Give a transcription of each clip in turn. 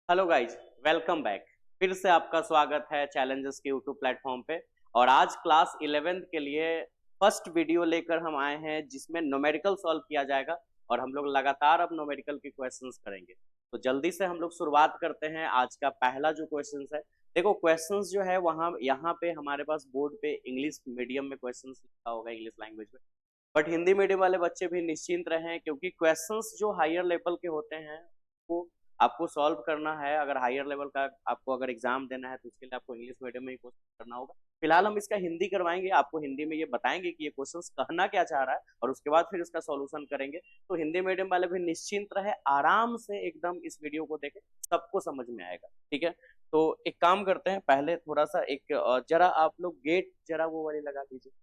Hello guys, welcome back. फिर से आपका स्वागत है चैलेंजेस के यूट्यूब प्लेटफॉर्म पे। और आज क्लास 11th के लिए फर्स्ट वीडियो लेकर हम आए हैं जिसमें न्यूमेरिकल सॉल्व किया जाएगा। और हम लोग लगातार अब न्यूमेरिकल के क्वेश्चंस करेंगे। तो जल्दी से हम लोग शुरुआत करते हैं। आज का पहला जो क्वेश्चंस है, देखो क्वेश्चंस जो है वहाँ यहाँ पे हमारे पास बोर्ड पे इंग्लिश मीडियम में क्वेश्चंस लिखा होगा, इंग्लिश लैंग्वेज में। बट हिंदी मीडियम वाले बच्चे भी निश्चिंत रहें, क्योंकि क्वेश्चंस जो हायर लेवल के होते हैं वो आपको सॉल्व करना है। अगर हायर लेवल का आपको अगर एग्जाम देना है तो उसके लिए आपको इंग्लिश मीडियम में ही कोशिश करना होगा। फिलहाल हम इसका हिंदी करवाएंगे, आपको हिंदी में ये बताएंगे कि ये क्वेश्चंस कहना क्या चाह रहा है और उसके बाद फिर इसका सॉल्यूशन करेंगे। तो हिंदी मीडियम वाले भी निश्चिंत रहे, आराम से एकदम इस वीडियो को देखें, सबको समझ में आएगा। ठीक है, तो एक काम करते हैं, पहले थोड़ा सा एक जरा आप लोग गेट जरा वो वाली लगा दीजिए,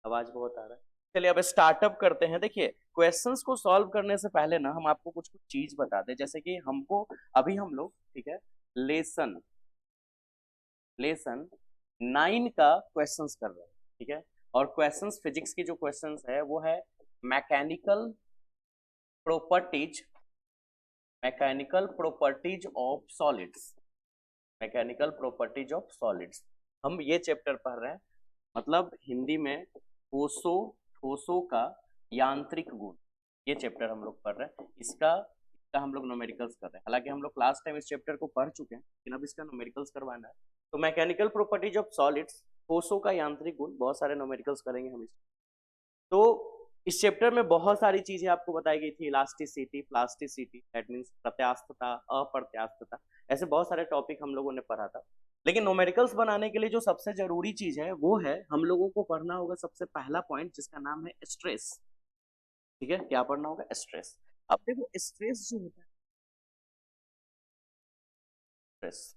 आवाज बहुत आ रहा है। चलिए अब स्टार्टअप करते हैं। देखिए क्वेश्चंस को सॉल्व करने से पहले ना हम आपको कुछ कुछ चीज बता दें, जैसे कि हमको अभी हम लोग, ठीक है, लेसन लेसन 9 का क्वेश्चंस कर रहे हैं। ठीक है, और क्वेश्चंस फिजिक्स की जो क्वेश्चंस है वो है mechanical properties mechanical properties of solids mechanical properties of solids. हम ये चैप्टर पढ़ रहे हैं, मतलब हिंदी में ठोसो ठोसो का यांत्रिक गुण, ये चैप्टर हम लोग पढ़ रहे हैं। इसका हम लोग न्यूमेरिकल्स कर रहे हैं। हालांकि हम लोग लास्ट टाइम इस चैप्टर को पढ़ चुके हैं, लेकिन अब इसका न्यूमेरिकल्स करवाना है। तो मैकेनिकल प्रॉपर्टीज ऑफ सॉलिड्स, ठोसो का यांत्रिक गुण, बहुत सारे न्यूमेरिकल्स करेंगे हम इस। तो इस चैप्टर में बहुत सारी चीजें आपको बताई गई थी, इलास्टिसिटी, प्लास्टिसिटी, दैट मींस प्रत्यास्थता, अप्रत्यास्थता, ऐसे बहुत सारे टॉपिक हम लोगों ने पढ़ा था। लेकिन न्यूमेरिकल्स बनाने के लिए जो सबसे जरूरी चीज है वो है, हम लोगों को पढ़ना होगा सबसे पहला पॉइंट जिसका नाम है स्ट्रेस। ठीक है, क्या पढ़ना होगा? स्ट्रेस। अब देखो स्ट्रेस जो होता है, स्ट्रेस,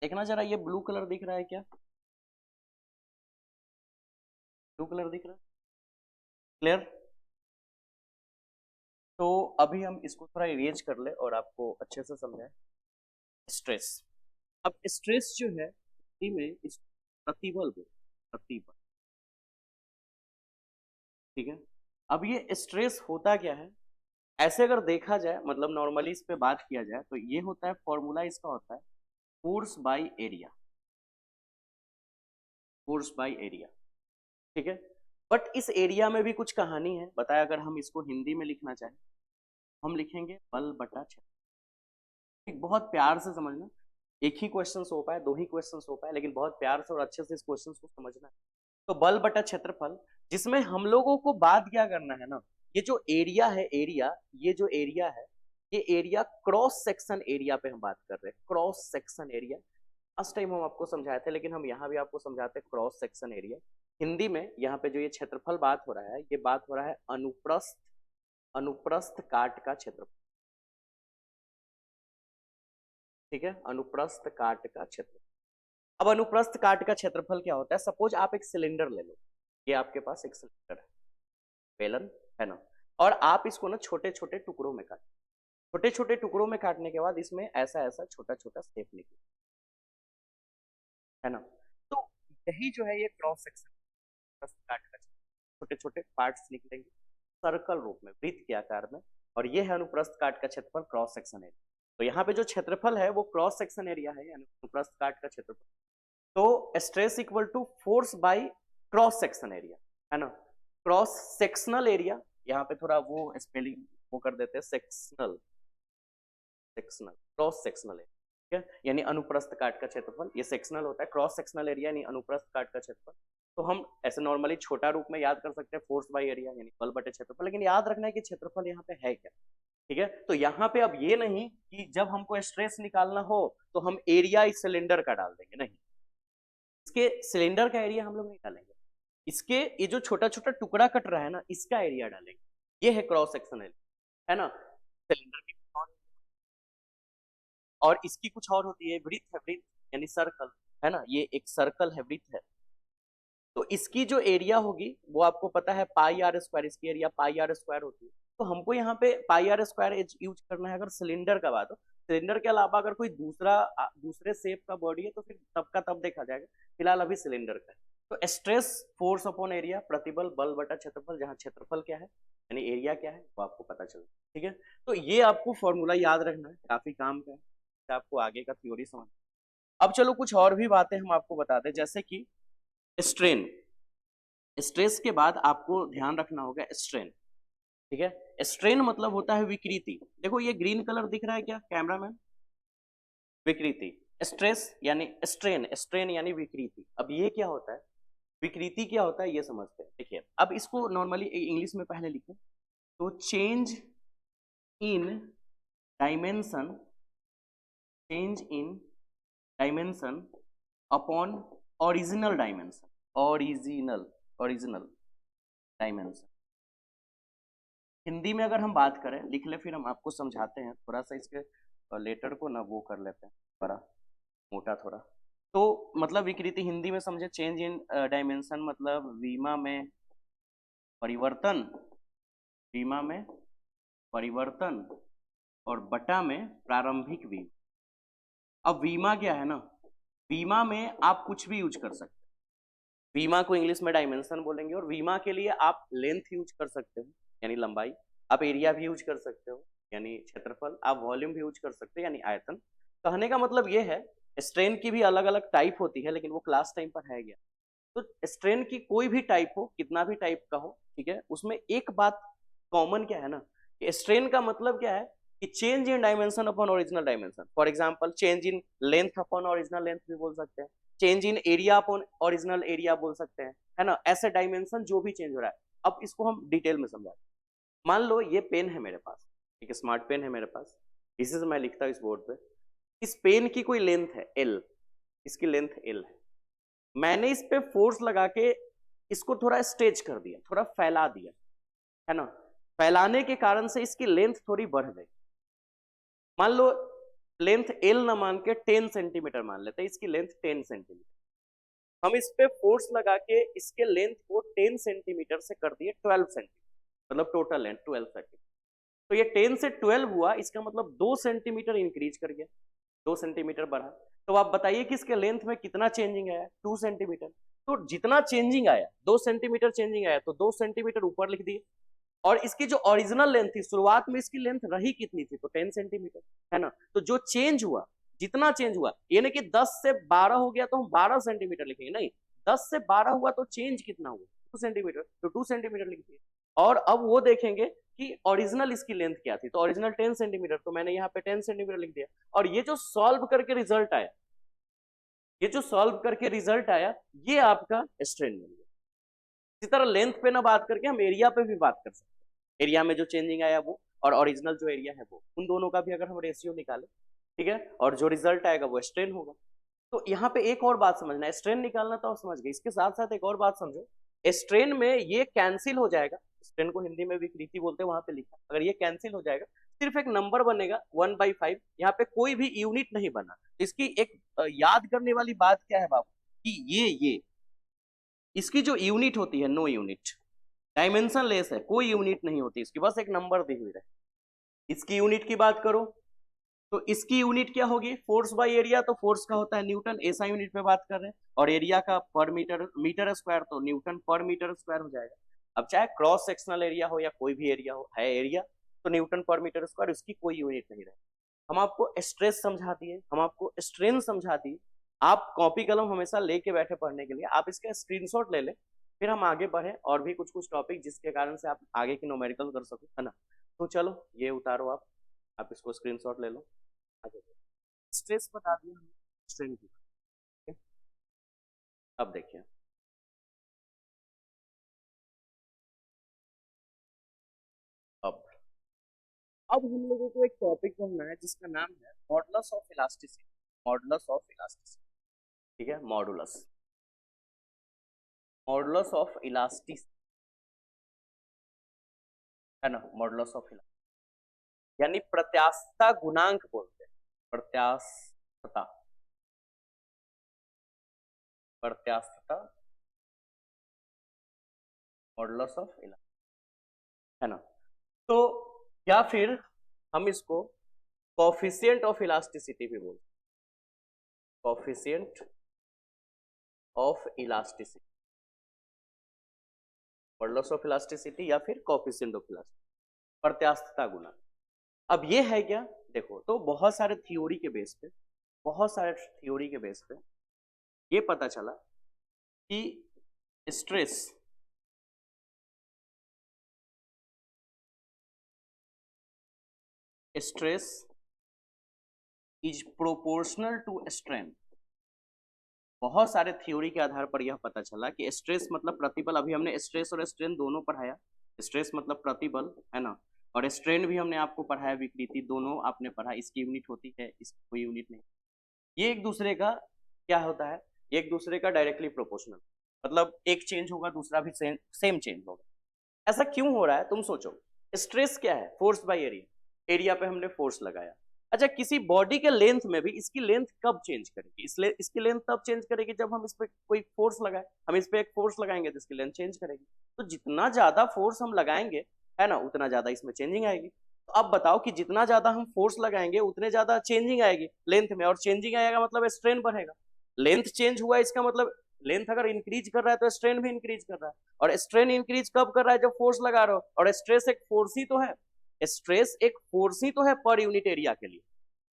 देखना जरा, ये ब्लू कलर दिख रहा है क्या? ब्लू कलर दिख रहा है? क्लियर? तो अभी हम इसको थोड़ा इरेज कर ले और आपको अच्छे से समझाएं। स्ट्रेस, अब स्ट्रेस जो है हिंदी में इस प्रतिबल को, प्रतिबल। ठीक है, अब ये स्ट्रेस होता क्या है? ऐसे अगर देखा जाए, मतलब नॉर्मली इस पे बात किया जाए तो ये होता है, फॉर्मूला इसका होता है force by area, force by area. ठीक है, बट इस एरिया में भी कुछ कहानी है, बताया। अगर हम इसको हिंदी में लिखना चाहें, हम लिखेंगे बल बटा क्षेत्र। बहुत प्यार से समझना, एक ही क्वेश्चन हो पाए, दो ही क्वेश्चन हो पाए, लेकिन बहुत प्यार से और अच्छे से इस क्वेश्चन को समझना है। तो बल बटा क्षेत्रफल, जिसमें हम लोगों को बात क्या करना है ना, ये जो एरिया है, एरिया, ये जो एरिया है, ये एरिया क्रॉस सेक्शन एरिया पे हम बात कर रहे हैं। Cross section area last time हम आपको समझाए थे, लेकिन हम यहाँ भी आपको समझाते हैं क्रॉस सेक्शन एरिया। हिंदी में यहाँ पे जो ये क्षेत्रफल बात हो रहा है, ये बात हो रहा है अनुप्रस्थ अनुप्रस्थ काट का क्षेत्रफल। ठीक है, अनुप्रस्थ काट का क्षेत्रफल। अब अनुप्रस्थ काट का क्षेत्रफल क्या होता है? सपोज आप एक सिलेंडर ले लो, ये आपके पास एक सिलेंडर है, बेलन है ना, और आप इसको ना छोटे छोटे टुकड़ों में काट, छोटे छोटे टुकड़ों में काटने के बाद इसमें ऐसा ऐसा छोटा छोटा शेप निकले, है ना। तो यही जो है ये क्रॉस सेक्शन काट का, छोटे छोटे पार्ट्स निकलेंगे सर्कल रूप में, वृत्त के आकार में, और ये है अनुप्रस्थ काट का क्षेत्रफल, क्रॉस सेक्शन एरिया। तो यहाँ पे जो क्षेत्रफल है वो क्रॉस सेक्शन एरिया है, यानी अनुप्रस्थ काट का क्षेत्रफल। तो stress equal to force by cross section area, है ना। क्रॉस सेक्शनल एरिया, यहाँ पे थोड़ा वो स्पेलिंग वो कर देते हैं, sectional, sectional, cross sectional area. ठीक है, यानी अनुप्रस्थ काट का क्षेत्रफल, ये सेक्शनल होता है, क्रॉस सेक्शनल एरिया यानी अनुप्रस्थ काट का क्षेत्रफल। तो हम ऐसे नॉर्मली छोटा रूप में याद कर सकते हैं फोर्स बाय एरिया यानी बल बटे क्षेत्रफल, लेकिन याद रखना है कि क्षेत्रफल यहाँ पे है क्या। ठीक है, तो यहाँ पे अब ये नहीं कि जब हमको स्ट्रेस निकालना हो तो हम एरिया इस सिलेंडर का डाल देंगे, नहीं, इसके सिलेंडर का एरिया हम लोग नहीं डालेंगे, इसके ये जो छोटा छोटा टुकड़ा कट रहा है ना, इसका एरिया डालेंगे। ये है क्रॉस सेक्शन एरिया, है ना। सिलेंडर की और इसकी कुछ और होती है, वृत्त है, वृत्त यानी सर्कल, है ना, ये एक सर्कल है, वृत्त है। तो इसकी जो एरिया होगी वो आपको पता है पाई आर स्क्वायर, इसकी एरिया पाई आर स्क्वायर होती है। तो हमको यहाँ पे पाई आर स्क्वायर यूज करना है अगर सिलेंडर का बात हो। सिलेंडर के अलावा अगर कोई दूसरे शेप का बॉडी है तो फिर तब का तब देखा जाएगा, फिलहाल अभी सिलेंडर का है। तो स्ट्रेस फोर्स अपॉन एरिया, प्रतिबल बल बटा क्षेत्रफल, जहाँ क्षेत्रफल क्या है यानी एरिया क्या है वो आपको पता चल, ठीक है। तो ये आपको फॉर्मूला याद रखना है, काफी काम का है, आपको आगे का थ्योरी समझ। अब चलो कुछ और भी बातें हम आपको बताते हैं, जैसे कि स्ट्रेन। स्ट्रेस के बाद आपको ध्यान रखना होगा स्ट्रेन, ठीक है। स्ट्रेन मतलब होता है विकृति। देखो ये ग्रीन कलर दिख रहा है क्या कैमरामैन, विकृति। स्ट्रेस यानी स्ट्रेन, स्ट्रेन यानी विकृति। अब ये क्या होता है, विकृति क्या होता है ये समझते हैं। देखिए अब इसको नॉर्मली इंग्लिश में पहले लिखें तो change in dimension, change in dimension upon original dimension, original, original dimension. Hindi में अगर हम बात करें, लिख ले फिर हम आपको समझाते हैं, थोड़ा सा इसके लेटर को ना वो कर लेते हैं बड़ा मोटा थोड़ा। तो मतलब विकृति हिंदी में समझे, चेंज इन डायमेंशन मतलब वीमा में परिवर्तन, वीमा में परिवर्तन और बटा में प्रारंभिक वीमा। अब वीमा क्या है ना, वीमा में आप कुछ भी यूज कर सकते हैं, वीमा को इंग्लिश में डायमेंशन बोलेंगे, और वीमा के लिए आप लेंथ यूज कर सकते हो यानी लंबाई, आप एरिया भी यूज कर सकते हो यानी क्षेत्रफल, आप वॉल्यूम भी यूज कर सकते हो यानी आयतन। कहने का मतलब ये है स्ट्रेन की भी अलग अलग टाइप होती है, लेकिन वो क्लास टाइम पर है गया। तो स्ट्रेन की कोई भी टाइप हो, कितना भी टाइप का हो, ठीक है, उसमें एक बात कॉमन क्या है ना, कि स्ट्रेन का मतलब क्या है कि change in dimension upon original dimension. For example change in length upon original length भी बोल सकते हैं, change in area upon original area बोल सकते हैं, है ना। ऐसे डायमेंशन जो भी चेंज हो रहा है। अब इसको हम डिटेल में समझाते हैं। मान लो ये पेन है मेरे पास, एक स्मार्ट पेन है मेरे पास, इसी से मैं लिखता हूँ इस बोर्ड पे। इस पेन की कोई लेंथ है एल, इसकी लेंथ एल है। मैंने इस पे फोर्स लगा के इसको थोड़ा स्ट्रेच कर दिया, थोड़ा फैला दिया, है ना। फैलाने के कारण से इसकी लेंथ थोड़ी बढ़ गई। मान लो लेंथ एल ना मान के 10 सेंटीमीटर मान लेते हैं, इसकी लेंथ 10 सेंटीमीटर। हम इस पे फोर्स लगा के इसके लेंथ को 10 सेंटीमीटर से कर दिए 12 सेंटीमीटर, मतलब टोटल लेंथ 12 सेंटीमीटर। तो ये 10 से 12 हुआ, इसका मतलब 2 सेंटीमीटर इंक्रीज कर गया, 2 सेंटीमीटर बढ़ा। तो आप बताइए कि इसके लेंथ में कितना चेंजिंग आया, 2 सेंटीमीटर। तो जितना चेंजिंग आया 2 सेंटीमीटर चेंजिंग आया, तो 2 सेंटीमीटर ऊपर लिख दिए। और इसकी जो ओरिजिनल लेंथ थी, शुरुआत में इसकी लेंथ रही कितनी थी, तो 10 सेंटीमीटर, है ना। तो जो चेंज हुआ, जितना चेंज हुआ, यानी कि 10 से 12 हो गया तो हम 12 सेंटीमीटर लिखेंगे, नहीं 10 से 12 हुआ तो चेंज कितना हुआ 2 सेंटीमीटर, तो 2 सेंटीमीटर लिख दिए। और अब वो देखेंगे कि ओरिजिनल इसकी लेंथ क्या थी, तो ओरिजिनल 10 सेंटीमीटर, तो मैंने यहाँ पे 10 सेंटीमीटर लिख दिया। और ये जो सॉल्व करके रिजल्ट आया, ये जो सॉल्व करके रिजल्ट आया, ये आपका स्ट्रेन मिल गया। इसी तरह लेंथ पे ना बात करके हम एरिया पे भी बात कर सकते हैं, एरिया में जो चेंजिंग आया वो, और ओरिजिनल जो एरिया है वो, उन दोनों का भी अगर हम रेशियो निकालें, ठीक है, और जो रिजल्ट आएगा वो स्ट्रेन होगा। तो यहाँ पे एक और बात समझना है, स्ट्रेन निकालना तो आप समझ गए, इसके साथ साथ एक और बात समझो। स्ट्रेन में ये कैंसिल हो जाएगा, स्ट्रेन को हिंदी में विकृति बोलते हैं, वहां पे लिखा, अगर ये कैंसिल हो जाएगा सिर्फ एक नंबर बनेगा 1/5, यहाँ पे कोई भी यूनिट नहीं बना। इसकी एक याद करने वाली बात क्या है बाबू, कि ये इसकी जो यूनिट होती है, नो यूनिट, डायमेंशन लेस है, कोई यूनिट नहीं होती इसकी, बस एक नंबर दी हुई है। इसकी यूनिट की बात करो तो इसकी यूनिट क्या होगी, फोर्स बाय एरिया, तो फोर्स का होता है न्यूटन, ऐसा यूनिट पे बात कर रहे हैं, और एरिया का पर मीटर, मीटर स्क्वायर, तो न्यूटन पर मीटर स्क्वायर हो जाएगा। अब चाहे क्रॉस सेक्शनल एरिया हो या कोई भी एरिया हो, है एरिया, तो न्यूटन पर मीटर स्क्वायर, उसकी कोई यूनिट नहीं रहे। हम आपको स्ट्रेस समझा दिए, हम आपको स्ट्रेन समझा दिए। आप कॉपी कलम हमेशा लेके बैठे पढ़ने के लिए, आप इसका स्क्रीनशॉट ले लें, फिर हम आगे बढ़े और भी कुछ कुछ टॉपिक जिसके कारण से आप आगे की न्यूमेरिकल कर सको, है ना। तो चलो ये उतारो आप इसको स्क्रीनशॉट ले लो। स्ट्रेस बता दिया हमने, स्ट्रेन की। अब देखिए, अब अब हम लोगों को एक टॉपिक पढ़ना है जिसका नाम है modulus of elasticity, modulus of elasticity, ठीक है, मॉडुलस, मॉडुलस ऑफ इलास्टिसिटी, है ना, मॉडुलस ऑफ इलास्टिसिटी यानी प्रत्यास्थता गुणांक बोलते हैं, प्रत्यास्थता, प्रत्यास्थता मॉडुलस ऑफ इलास्टिसिटी, है ना। तो या फिर हम इसको कोफिशिएंट ऑफ इलास्टिसिटी भी बोलते हैं, coefficient of elasticity, modulus of elasticity या फिर कोएफिशिएंट ऑफ इलास्टिसिटी, प्रत्यास्थता गुणांक। अब ये है क्या, देखो तो बहुत सारे थ्योरी के बेस पे, बहुत सारे थ्योरी के बेस पे ये पता चला कि stress is proportional to strain. बहुत सारे थ्योरी के आधार पर यह पता चला कि स्ट्रेस मतलब प्रतिबल, अभी हमने स्ट्रेस और स्ट्रेन दोनों पढ़ाया, स्ट्रेस मतलब प्रतिबल है ना, और स्ट्रेन भी हमने आपको पढ़ाया, विकृति, दोनों आपने पढ़ा, इसकी यूनिट होती है, इसकी कोई यूनिट नहीं। ये एक दूसरे का क्या होता है, एक दूसरे का डायरेक्टली प्रोपोर्शनल, मतलब एक चेंज होगा दूसरा भी सेम चेंज होगा। ऐसा क्यों हो रहा है, तुम सोचो। स्ट्रेस क्या है, फोर्स बाय एरिया, एरिया पे हमने फोर्स लगाया। अच्छा, किसी बॉडी के लेंथ में भी इसकी लेंथ कब चेंज करेगी, इसलिए इसकी लेंथ तब चेंज करेगी जब हम इस पे कोई फोर्स लगाए। हम इस पे एक फोर्स लगाएंगे तो इसकी लेंथ चेंज करेगी। तो जितना ज्यादा फोर्स हम लगाएंगे है ना, उतना ज्यादा इसमें चेंजिंग आएगी। तो अब बताओ कि जितना ज्यादा हम फोर्स लगाएंगे उतने ज्यादा चेंजिंग आएगी लेंथ में, और चेंजिंग आएगा मतलब स्ट्रेन बढ़ेगा। लेंथ चेंज हुआ इसका मतलब लेंथ अगर इंक्रीज कर रहा है तो स्ट्रेन भी इंक्रीज कर रहा है, और स्ट्रेन इंक्रीज कब कर रहा है, जब फोर्स लगा रहे हो। और स्ट्रेस एक फोर्स ही तो है, स्ट्रेस एक फोर्स ही तो है पर यूनिट एरिया के लिए,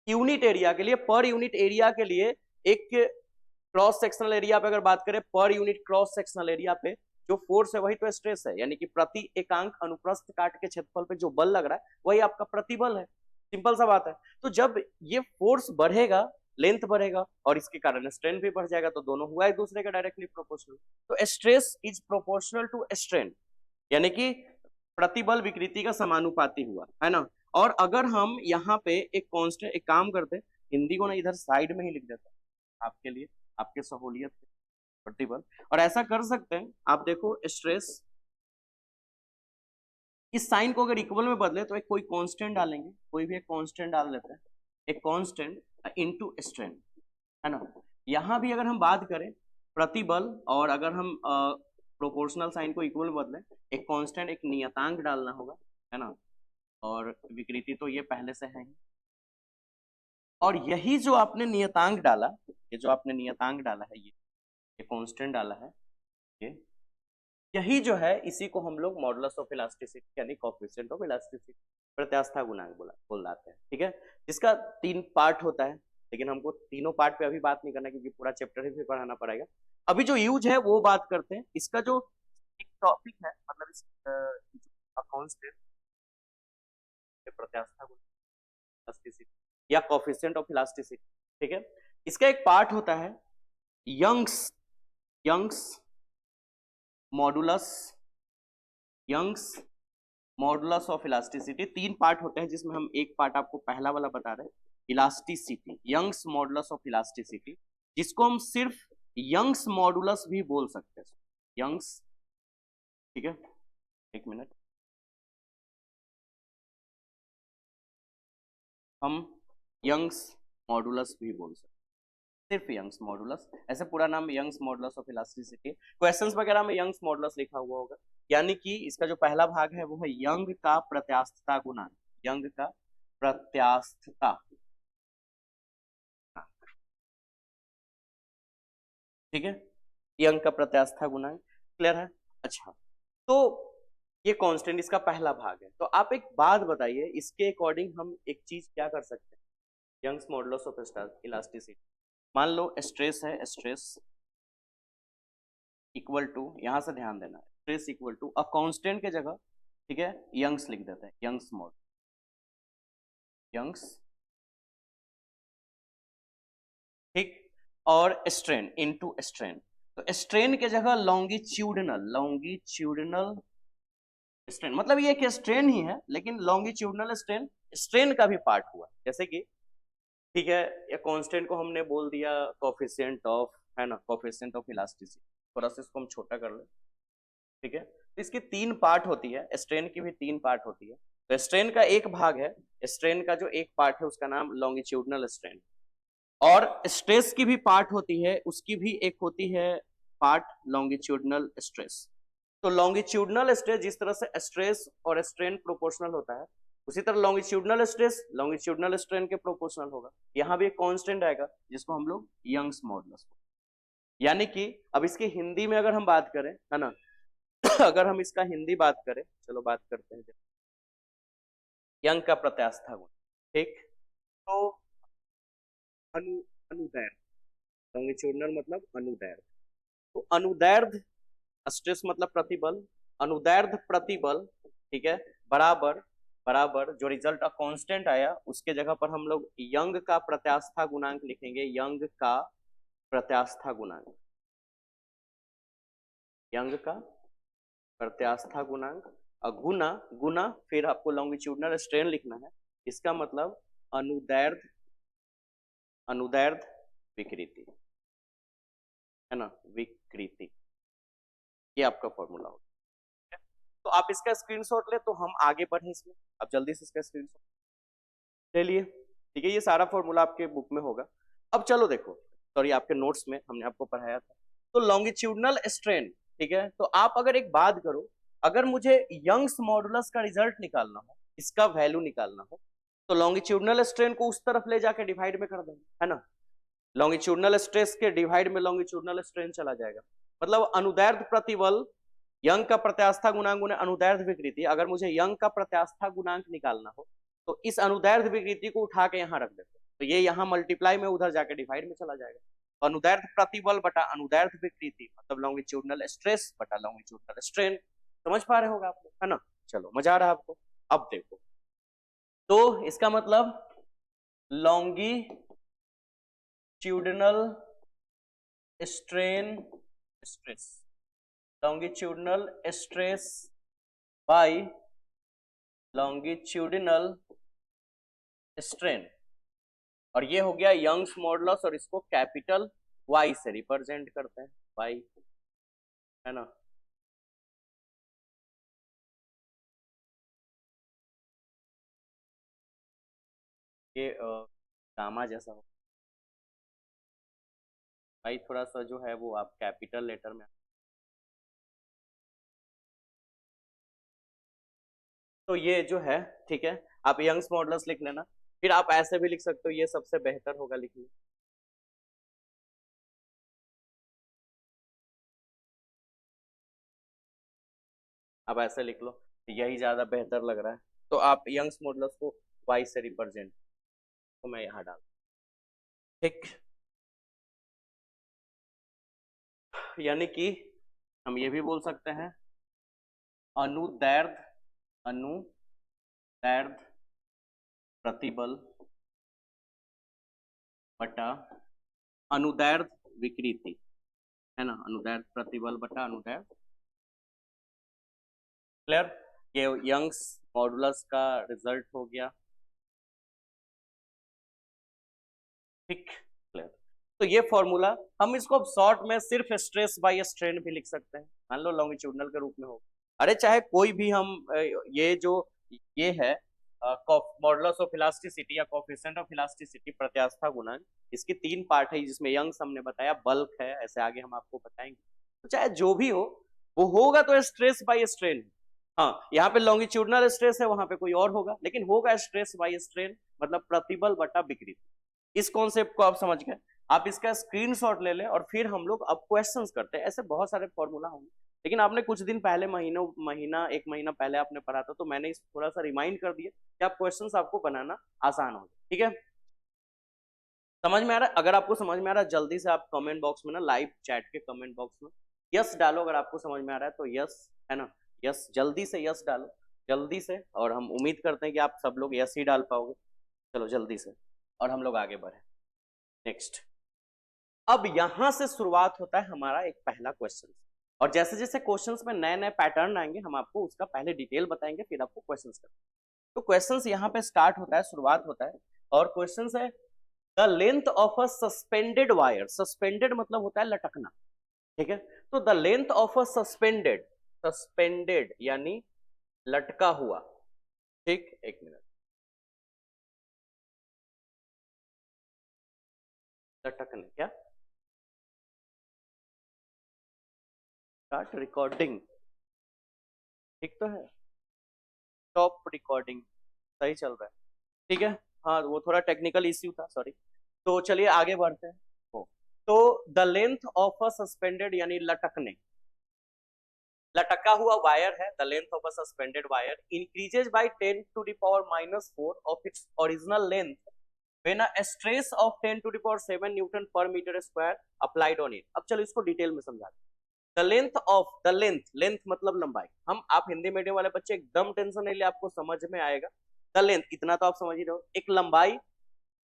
यूनिट एरिया के लिए, पर यूनिट एरिया के लिए। एक क्रॉस सेक्शनल एरिया पे अगर बात करें, per unit cross sectional area पे जो फोर्स है वही तो स्ट्रेस है, यानी कि प्रति एकांक अनुप्रस्थ काट के क्षेत्रफल पे जो बल लग रहा है वही आपका प्रतिबल है। सिंपल सा बात है। तो जब ये फोर्स बढ़ेगा, लेंथ बढ़ेगा, और इसके कारण स्ट्रेन भी बढ़ जाएगा, तो दोनों हुआ एक दूसरे का डायरेक्टली प्रोपोर्शनल। तो stress is proportional to strain, यानी कि प्रतिबल विकृति का समानुपाती हुआ है ना। और अगर हम यहाँ पे एक कांस्टेंट, एक काम करते, हिंदी को ना इधर साइड में ही लिख देते आपके लिए, आपके सहूलियत के, प्रतिबल। और ऐसा कर सकते हैं, आप देखो स्ट्रेस, इस साइन को अगर इक्वल में बदले तो एक कोई कांस्टेंट डालेंगे, कोई भी एक कांस्टेंट डाल लेते हैं, एक कांस्टेंट इनटू स्ट्रेन है ना। यहां भी अगर हम बात करें प्रतिबल, और अगर हम प्रोपोर्शनल साइन को इक्वल में बदले, एक कांस्टेंट, एक नियतांक डालना होगा है ना, और विकृति तो ये पहले से है ही। और यही जो आपने नियतांक डाला, ये जो आपने नियतांक डाला है, ये कांस्टेंट डाला है, ये यही जो है, इसी को हम लोग मॉडुलस ऑफ इलास्टिसिटी यानी कोएफिशिएंट ऑफ इलास्टिसिटी, प्रत्यास्था गुणांक बोलाते हैं। ठीक है, जिसका 3 पार्ट होता है, लेकिन हमको तीनों पार्ट पे अभी बात नहीं करना क्योंकि पूरा चैप्टर ही पढ़ाना पड़ेगा। अभी जो यूज है वो बात करते हैं। इसका जो एक टॉपिक है, मतलब इस कांस्टेंट प्रत्यास्था इलास्टिसिटी या कोएफिशिएंट ऑफ इलास्टिसिटी, ठीक है, इसका एक पार्ट होता है Young's modulus of elasticity. 3 part होते हैं, जिसमें हम एक पार्ट आपको पहला वाला बता रहे हैं, elasticity, Young's modulus of elasticity, जिसको हम सिर्फ यंग्स मॉडुलस भी बोल सकते हैं, यंग्स। ठीक है, एक मिनट, हम यंग्स मॉडुलस भी बोल सकते हैं, सिर्फ यंग्स मॉडुलस, ऐसे पूरा नाम Young's modulus of elasticity. Questions वगैरह में यंग्स मॉडुलस लिखा हुआ होगा, यानी कि इसका जो पहला भाग है वो है यंग का प्रत्यास्थता गुणांक, यंग का प्रत्यास्थता, ठीक है, यंग का प्रत्यास्थता गुणांक। क्लियर है? अच्छा, तो ये कांस्टेंट इसका पहला भाग है। तो आप एक बात बताइए, इसके अकॉर्डिंग हम एक चीज क्या कर सकते हैं, यंग्स मॉडुलस ऑफ इलास्टिसिटी। मान लो स्ट्रेस है, स्ट्रेस इक्वल टू, यहां से ध्यान देना, stress equal to a constant के जगह, ठीक है, यंग्स लिख देते हैं, यंग्स मॉड, यंग्स, ठीक, और स्ट्रेन इनटू स्ट्रेन। तो स्ट्रेन के जगह लॉन्गिट्यूडनल स्ट्रेन, मतलब ये एक स्ट्रेन ही है लेकिन लॉन्गिट्यूडनल स्ट्रेन, स्ट्रेन का भी पार्ट हुआ, जैसे कि ठीक है, ये कांस्टेंट को हमने बोल दिया कोएफिशिएंट ऑफ, है ना, कोएफिशिएंट ऑफ इलास्टिसिटी। थोड़ा सा इसको हम छोटा कर ले, ठीक है। तो इसकी 3 पार्ट होती है, स्ट्रेन की भी 3 पार्ट होती है। तो स्ट्रेन का एक भाग है, स्ट्रेन का जो एक पार्ट है उसका नाम लॉन्गिट्यूडनल स्ट्रेन, और स्ट्रेस की भी पार्ट होती है, उसकी भी एक होती है पार्ट लॉन्गिट्यूडनल स्ट्रेस। तो लॉन्गिट्यूडनल स्ट्रेस, जिस तरह से स्ट्रेस और स्ट्रेन प्रोपोर्शनल होता है, उसी तरह लॉन्गिट्यूडनल स्ट्रेस लॉन्गिट्यूडनल स्ट्रेन के प्रोपोर्शनल होगा। यहाँ भी एक कांस्टेंट आएगा जिसको हम लोग यंग्स मॉडुलस, यानी कि अब इसकी हिंदी में अगर हम बात करें, है ना, अगर हम इसका हिंदी बात करें, चलो बात करते हैं। यंग का प्रत्यास्था गुण, ठीक। तो अनु अनुदैर्ध्य, लॉन्गिट्यूडिनल मतलब अनुदैर्ध्य। तो अनुदैर्ध्य स्ट्रेस मतलब प्रतिबल, अनुदैर्ध्य प्रतिबल, ठीक है, बराबर बराबर जो रिजल्ट कांस्टेंट आया उसके जगह पर हम लोग यंग का प्रत्यास्था गुणांक लिखेंगे। यंग का प्रत्यास्था गुणांक, यंग का प्रत्यास्था गुणांक गुना गुना फिर आपको लॉन्गिट्यूडिनल स्ट्रेन लिखना है। इसका मतलब अनुदैर्ध्य, अनुदैर्ध्य विकृति, है ना, विकृति, ये आपका फॉर्मूला होगा। तो आप इसका स्क्रीनशॉट ले तो हम आगे बढ़े इसमें। आप जल्दी से इसका स्क्रीनशॉट ले लिए, ठीक है। ये सारा फॉर्मूला आपके बुक में होगा। अब चलो देखो, सॉरी आपके नोट्स में हमने आपको पढ़ाया था। तो लॉन्गिट्यूडिनल स्ट्रेन, ठीक है। तो आप अगर एक बात करो, अगर मुझे यंग्स मॉडुलस का रिजल्ट निकालना हो, इसका वैल्यू निकालना हो, तो लॉन्गिट्यूडिनल स्ट्रेन को उस तरफ ले जाके डिवाइड में कर देंगे, है ना। लॉन्गिट्यूडिनल स्ट्रेस के डिवाइड में लॉन्गिट्यूडिनल स्ट्रेन चला जाएगा। मतलब अनुदैर्ध्य प्रतिबल, यंग का प्रत्यास्था गुणांक गुना अनुदैर्ध्य विकृति। अगर मुझे यंग का प्रत्यास्था गुणांक निकालना हो तो इस अनुदैर्ध्य विकृति को उठा के यहाँ रख देते, तो ये यहाँ मल्टीप्लाई में उधर जाके डिवाइड में चला जाएगा। अनुदैर्ध्य प्रतिबल बटा अनुदैर्ध्य विकृति मतलब लॉन्गिट्यूडिनल स्ट्रेस बटा लॉन्गिट्यूडिनल स्ट्रेन। समझ पा रहे होगा आप लोग, है ना। चलो, मजा आ रहा है आपको। अब देखो, तो इसका मतलब longitudinal strain stress, longitudinal stress by longitudinal strain, और ये हो गया यंग्स मॉडुलस, और इसको कैपिटल वाई से रिप्रेजेंट करते हैं, वाई, है ना। ये गामा जैसा हो भाई, थोड़ा सा जो है वो आप कैपिटल लेटर में। तो ये जो है, ठीक है, आप यंग्स मॉडुलस लिख लेना। फिर आप ऐसे भी लिख सकते हो, ये सबसे बेहतर होगा लिखने। आप ऐसे लिख लो, यही ज्यादा बेहतर लग रहा है। तो आप यंग्स मॉडुलस को वाई से रिप्रेजेंट, तो मैं यहाँ डाल, ठीक। यानी कि हम ये भी बोल सकते हैं अनुदैर्ध्य, अनुदैर्ध्य प्रतिबल बटा अनुदैर्ध्य विकृति, है ना। अनुदैर्ध्य प्रतिबल बटा अनुदैर्ध्य, क्लियर। ये यंग्स मॉडुलस का रिजल्ट हो गया, ठीक, क्लियर। तो ये फॉर्मूला हम इसको शॉर्ट में सिर्फ स्ट्रेस बाय स्ट्रेन भी लिख सकते हैं, मान लो लॉन्गिट्यूडिनल के रूप में हो। अरे चाहे कोई भी हम ये जो ये है मॉडुलस ऑफ इलास्टिसिटी या कोएफिशिएंट ऑफ इलास्टिसिटी, प्रत्यास्था गुणांक, इसकी तीन पार्ट है जिसमें यंग्स हमने बताया, बल्क है, ऐसे आगे हम आपको बताएंगे। तो चाहे जो भी हो, वो होगा तो स्ट्रेस बाय स्ट्रेन। हाँ, यहाँ पे लॉन्गिट्यूडिनल स्ट्रेस है, वहां पे कोई और होगा, लेकिन होगा स्ट्रेस बाय स्ट्रेन मतलब प्रतिबल बटा विकृति। इस कॉन्सेप्ट को आप समझ गए। आप इसका स्क्रीनशॉट ले लें और फिर हम लोग अब क्वेश्चंस करते हैं। ऐसे बहुत सारे फॉर्मूला होंगे, लेकिन आपने कुछ दिन पहले, एक महीना पहले आपने पढ़ा था, तो मैंने इस थोड़ा सा रिमाइंड कर दिया कि आप क्वेश्चंस आपको बनाना आसान हो, ठीक है। समझ में आ रहा है? अगर आपको समझ में आ रहा है, जल्दी से आप कमेंट बॉक्स में ना, लाइव चैट के कमेंट बॉक्स में यस डालो। अगर आपको समझ में आ रहा है तो यस, है ना, यस, जल्दी से यस डालो, जल्दी से। और हम उम्मीद करते हैं कि आप सब लोग यस ही डाल पाओगे। चलो जल्दी से, और हम लोग आगे बढ़े। नेक्स्ट, अब यहां से शुरुआत होता है हमारा एक पहला क्वेश्चन, और जैसे जैसे क्वेश्चंस में नए नए पैटर्न आएंगे, हम आपको उसका पहले डिटेल बताएंगे, फिर आपको क्वेश्चंस करेंगे। तो क्वेश्चंस यहाँ पे स्टार्ट होता है, शुरुआत होता है, और क्वेश्चंस है the length of a suspended wire. Suspended मतलब होता है लटकना, ठीक है। तो the length of a suspended, suspended यानी लटका हुआ, ठीक। एक मिनट, लटकने क्या, स्टार्ट रिकॉर्डिंग, ठीक तो है, स्टॉप रिकॉर्डिंग, सही चल रहा है, ठीक है। हाँ, वो थोड़ा टेक्निकल इश्यू था, सॉरी। तो चलिए आगे बढ़ते हैं। तो the length of a suspended यानी लटकने, लटका हुआ वायर है, the length of a suspended wire increases by 10 to the power -4 of its original length when a stress of 10 to the power 7 newton per metre square applied on it. अब चलो इसको detail में समझाते हैं। The length of, the length, length मतलब लंबाई। हम, आप हिंदी मीडियम वाले बच्चे एकदम टेंशन नहीं ले, आपको समझ में आएगा। द लेंथ, इतना तो आप समझ ही रहे हो, एक लंबाई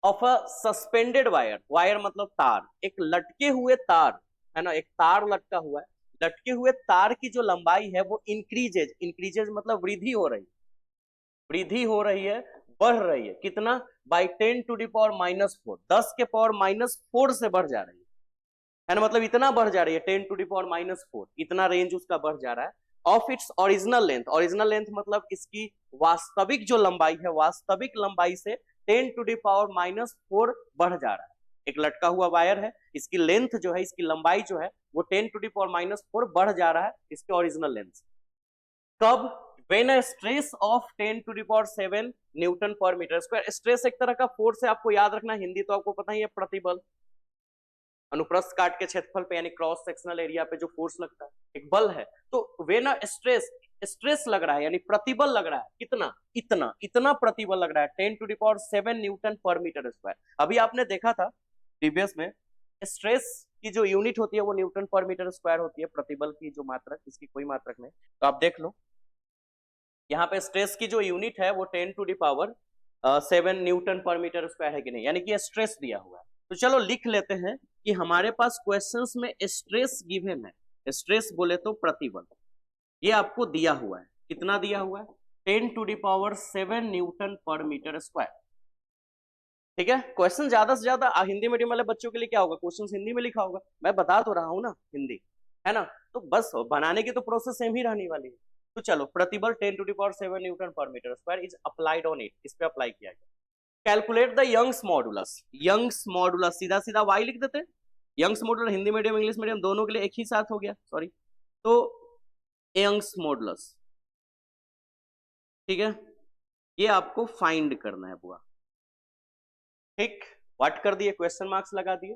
of a suspended wire, wire मतलब तार, एक लटके हुए तार है ना, एक तार लटका हुआ है, लटके हुए तार की जो लंबाई है वो इंक्रीजेज, इंक्रीजेज मतलब वृद्धि हो रही, वृद्धि हो रही है, बढ़ रही है, कितना, बाई 10 टू द पावर -4, 10 के पावर -4 से बढ़ जा रही है ना, मतलब इतना बढ़ जा रही है 10 टू द पावर -4, इतना रेंज उसका बढ़ जा रहा है। Of its original length, original length मतलब इसकी वास्तविक जो लंबाई है, वास्तविक लंबाई से 10 टू द पावर -4 बढ़ जा रहा है। एक लटका हुआ वायर है, इसकी लेंथ जो है, इसकी लंबाई जो है वो 10 टू द पावर -4 बढ़ जा रहा है इसके ओरिजिनल लेंथ। कब, when a stress of 10 to the power 7 newton per metre square. Stress एक तरह का फोर्स है, आपको याद रखना, हिंदी तो आपको पता ही है, प्रतिबल, अनुप्रस्थ काट के क्षेत्रफल पे यानी क्रॉस सेक्शनल एरिया पे जो फोर्स लगता है, एक बल है। तो व्हेन अ स्ट्रेस, स्ट्रेस लग रहा है यानी प्रतिबल लग रहा है, कितना, इतना, इतना प्रतिबल लग रहा है 10 to the power 7 newton per metre square. अभी आपने देखा था प्रीवियस में, स्ट्रेस की जो यूनिट होती है वो न्यूटन पर मीटर स्क्वायर होती है, प्रतिबल की जो मात्रक, इसकी कोई मात्रक नहीं। तो आप देख लो यहाँ पे स्ट्रेस की जो यूनिट है वो 10 to the power 7 newton per metre square है कि नहीं, यानी कि स्ट्रेस दिया हुआ है। तो चलो लिख लेते हैं कि हमारे पास क्वेश्चंस में स्ट्रेस गिवन है, स्ट्रेस बोले तो प्रतिबल, ये आपको दिया हुआ है, कितना दिया हुआ है, 10 to the power 7 newton per metre square. ठीक है, क्वेश्चन ज्यादा से ज्यादा हिंदी मीडियम वाले बच्चों के लिए क्या होगा, क्वेश्चन हिंदी में लिखा होगा, मैं बता तो रहा हूं ना हिंदी, है ना, तो बस बनाने की तो प्रोसेस सेम ही रहने वाली है। तो चलो, प्रतिबल 10 to the power 7 newton per metre square is applied on it, इस पे अप्लाई किया गया। Calculate the Young's modulus, Young's modulus सीधा सीधा वाई लिख देते हैं, Young's modulus Hindi medium English medium दोनों के लिए एक ही साथ हो गया, सॉरी। तो यंग्स मॉडुलस, ठीक है, ये आपको फाइंड करना है बुआ, ठीक, व्हाट कर दिए, क्वेश्चन मार्क्स लगा दिए।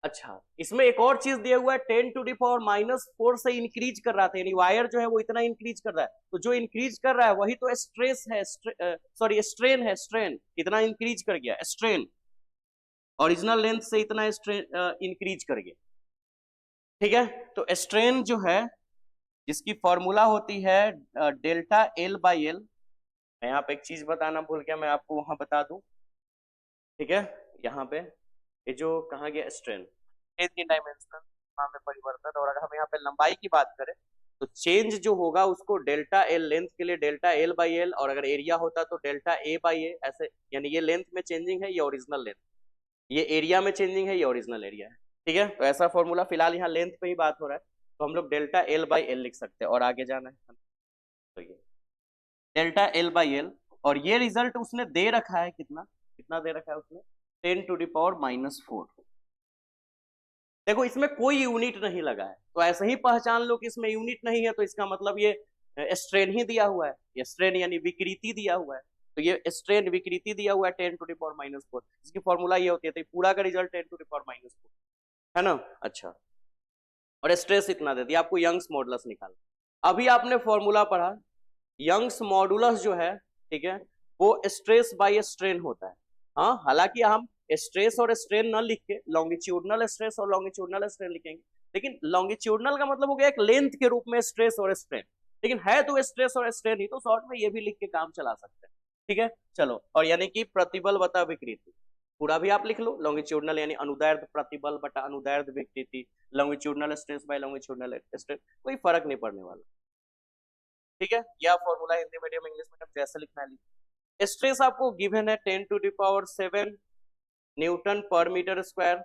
अच्छा, इसमें एक और चीज दिया हुआ है, 10 टू द पावर -4 से इंक्रीज कर रहा था, यानी वायर जो है वो इतना इंक्रीज कर रहा है, तो जो इंक्रीज कर रहा है वही तो स्ट्रेस है, सॉरी स्ट्रेन है, स्ट्रेन इतना इंक्रीज कर गया, स्ट्रेन ओरिजिनल लेंथ से इतना स्ट्रेन इंक्रीज कर गया। ठीक है, तो स्ट्रेन जो है जिसकी फॉर्मूला होती है डेल्टा एल बाई एल, मैं यहाँ पे एक चीज बताना भूल गया, मैं आपको वहां बता दूं। ठीक है, यहाँ पे ये जो कहा गया स्ट्रेन, चेंज इन डायमेंशन में परिवर्तन, और अगर हम यहाँ पे लंबाई की बात करें तो चेंज जो होगा उसको डेल्टा एल, लेंथ के लिए डेल्टा एल बाई एल, और अगर एरिया होता तो डेल्टा ए बाई ए, ऐसे, यानी ये लेंथ में चेंजिंग है, ये ओरिजिनल लेंथ, ये एरिया में चेंजिंग है, ये ओरिजिनल एरिया है। ठीक है, तो ऐसा फॉर्मूला, फिलहाल यहाँ लेंथ पे ही बात हो रहा है, तो हम लोग डेल्टा एल बाई एल लिख सकते हैं, और आगे जाना है तो ये डेल्टा एल बाई एल, और ये रिजल्ट उसने दे रखा है, कितना, कितना दे रखा है उसने, 10 टू द पावर -4। देखो इसमें कोई यूनिट नहीं लगा है, तो ऐसे ही पहचान लो कि इसमें यूनिट नहीं है, तो इसका मतलब ये स्ट्रेन ही दिया हुआ है, ये स्ट्रेन यानी विकृति दिया हुआ है, तो ये स्ट्रेन विकृति दिया हुआ है 10 टू द पावर -4, इसकी फॉर्मूला ये होती है, तो पूरा का रिजल्ट 10 टू द पावर -4 है ना। अच्छा, और स्ट्रेस इतना दे दिया, आपको यंग्स मॉडुलस निकालना। अभी आपने फॉर्मूला पढ़ा, यंग्स मॉडुलस जो है, ठीक है, वो स्ट्रेस बाय स्ट्रेन होता है। हाँ, हालांकि हम स्ट्रेस और स्ट्रेन न लिख के लॉन्गिट्यूडनल स्ट्रेस और लॉन्गिट्यूडनल स्ट्रेन लिखेंगे, लेकिन लॉन्गिट्यूडनल का मतलब हो गया एक लेंथ के रूप में स्ट्रेस और स्ट्रेन, लेकिन है तो स्ट्रेस और स्ट्रेन ही, तो शॉर्ट में ये भी लिख के काम चला सकते हैं। ठीक है, चलो, और यानी कि प्रतिबल बता विकृति, पूरा भी आप लिख लो, लॉन्गिट्यूडनल यानी अनुदैर्ध्य प्रतिबल बटा अनुदैर्ध्य विकृति, longitudinal stress by longitudinal strain, कोई फर्क नहीं पड़ने वाला। ठीक है, यह formula Hindi medium English medium जैसे लिखना है। स्ट्रेस आपको गिवन है 10 to the power 7 newton per metre square,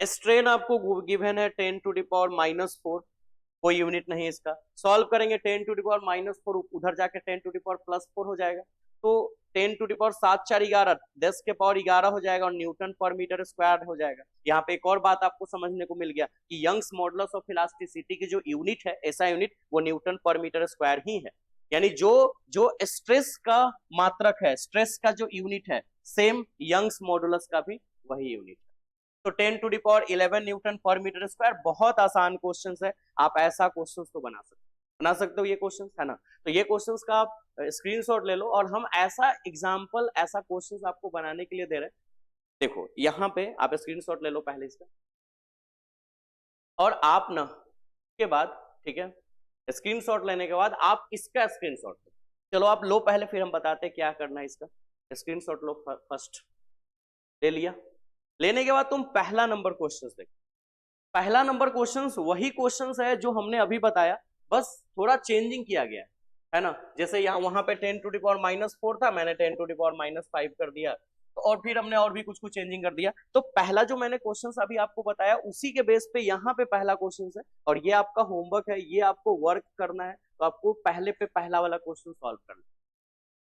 strain आपको गिवन है 10 टू द पावर -4, कोई यूनिट नहीं इसका, सॉल्व करेंगे 10 टू द पावर -4, उधर जाके 10 टू द पावर +4 हो जाएगा, तो 10 टू द पावर 7 4 11, 10 के पावर 11 हो जाएगा, और न्यूटन पर मीटर स्क्वायर हो जाएगा। यहाँ पे एक और बात आपको समझने को मिल गया कि यंग्स मॉडुलस ऑफ इलास्टिसिटी की जो यूनिट है, ऐसा यूनिट, वो न्यूटन पर मीटर स्क्वायर ही है, यानी जो जो स्ट्रेस का मात्रक है, स्ट्रेस का जो यूनिट है, सेम यंग्स मॉडुलस का भी वही यूनिट है। तो 10 to the power 11 Newton per metre square, बहुत आसान क्वेश्चन है, आप ऐसा क्वेश्चन तो बना सकते हैं, बना सकते हो ये क्वेश्चन, है ना। तो ये क्वेश्चंस का आप स्क्रीनशॉट ले लो और हम ऐसा एग्जाम्पल, ऐसा क्वेश्चंस आपको बनाने के लिए दे रहे हैं। देखो यहाँ पे आप स्क्रीनशॉट ले लो पहले इसका, और आप ना के बाद, ठीक है, स्क्रीनशॉट लेने के बाद आप इसका स्क्रीनशॉट लो। चलो आप लो पहले, फिर हम बताते हैं क्या करना है इसका। स्क्रीनशॉट लो फर्स्ट, ले लिया। लेने के बाद तुम पहला नंबर क्वेश्चन देखो। पहला नंबर क्वेश्चंस वही क्वेश्चंस है जो हमने अभी बताया, बस थोड़ा चेंजिंग किया गया है ना। जैसे यहाँ वहां पे 10⁻⁻⁴ था, मैंने 10⁻⁵ कर दिया, तो और फिर हमने और भी कुछ कुछ चेंजिंग कर दिया। तो पहला जो मैंने क्वेश्चंस अभी आपको बताया उसी के बेस पे यहाँ पे पहला क्वेश्चन है, और ये आपका होमवर्क है, ये आपको वर्क करना है। तो आपको पहले पे पहला वाला क्वेश्चन सॉल्व करना है,